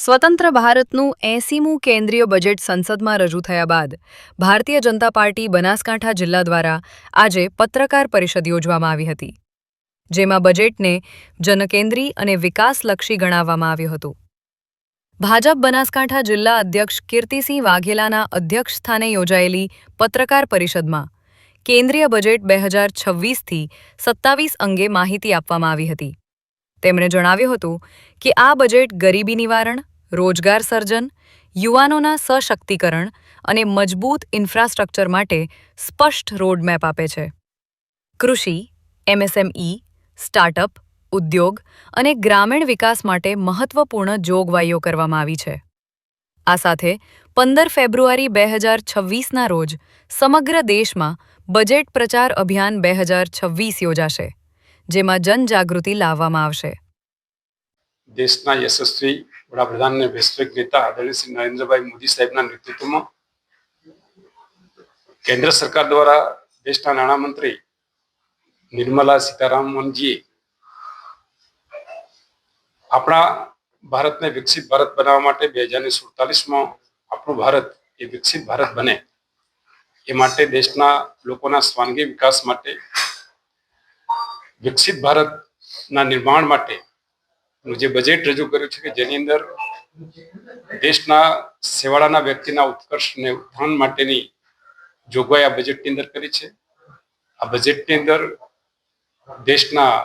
સ્વતંત્ર ભારતનું 80મું કેન્દ્રીય બજેટ સંસદમાં રજૂ થયા બાદ ભારતીય જનતા પાર્ટી બનાસકાંઠા જિલ્લા દ્વારા આજે પત્રકાર પરિષદ યોજવામાં આવી હતી, જેમાં બજેટને જનકેન્દ્રી અને વિકાસલક્ષી ગણાવવામાં આવ્યું હતું. ભાજપ બનાસકાંઠા જિલ્લા અધ્યક્ષ કીર્તિસિંહ વાઘેલાના અધ્યક્ષસ્થાને યોજાયેલી પત્રકાર પરિષદમાં કેન્દ્રીય બજેટ 2026થી 27 અંગે માહિતી આપવામાં આવી હતી. તેમણે જણાવ્યું હતું કે આ બજેટ ગરીબી નિવારણ, રોજગાર સર્જન, યુવાનોના સશક્તિકરણ અને મજબૂત ઇન્ફ્રાસ્ટ્રક્ચર માટે સ્પષ્ટ રોડમેપ આપે છે. કૃષિ, એમએસએમઈ, સ્ટાર્ટઅપ, ઉદ્યોગ અને ગ્રામીણ વિકાસ માટે મહત્વપૂર્ણ જોગવાઈઓ કરવામાં આવી છે. આ સાથે 15 ફેબ્રુઆરી 2026ના રોજ સમગ્ર દેશમાં બજેટ પ્રચાર અભિયાન 2026 યોજાશે, જેમાં જનજાગૃતિ લાવવામાં આવશે. દેશના યશસ્વી વડાપ્રધાન અને વૈશ્વિક નેતા આદરણીય શ્રી નરેન્દ્રભાઈ મોદી સાહેબના નેતૃત્વમાં કેન્દ્ર સરકાર દ્વારા દેશના નાણામંત્રી નિર્મલા સીતારામનજીએ આપણા ભારતને વિકસિત ભારત બનાવવા માટે 2047માં આપણું ભારત એ વિકસિત ભારત બને એ માટે દેશના લોકોના સર્વાંગી વિકાસ માટે, વિકસિત ભારતના નિર્માણ માટે જે બજેટ રજૂ કર્યું છે કે જેની અંદર દેશના છેવાડાના વ્યક્તિના ઉત્કર્ષ અને ઉત્થાન માટેની જોગવાઈ આ બજેટની અંદર કરી છે. આ બજેટની અંદર દેશના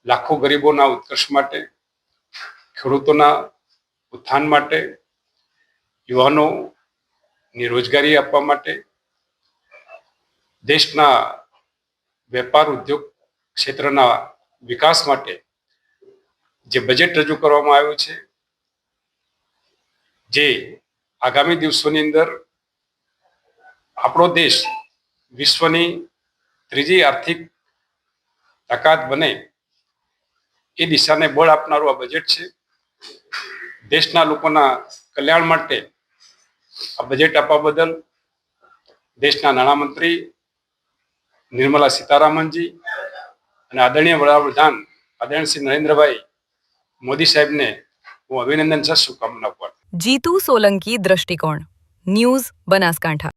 લાખો ગરીબોના ઉત્કર્ષ માટે, ખેડૂતોના ઉત્થાન માટે, યુવાનોને રોજગારી આપવા માટે, દેશના વેપાર ઉદ્યોગ ક્ષેત્રના વિકાસ માટે જે બજેટ રજૂ કરવામાં આવ્યું છે, જે આગામી દિવસોની અંદર આપણો દેશ વિશ્વની ત્રીજી આર્થિક તાકાત બને એ દિશાને બળ આપનારું આ બજેટ છે. દેશના લોકોના કલ્યાણ માટે આ બજેટ આપવા બદલ દેશના નાણામંત્રી નિર્મલા સીતારામનજી અને આદરણીય વડાપ્રધાન આદરણીય શ્રી નરેન્દ્રભાઈ મોદી સાહેબને હું અભિનંદન સાથે શુભકામના આપું. જીતુ સોલંકી, દ્રષ્ટિકોણ ન્યૂઝ, બનાસકાંઠા.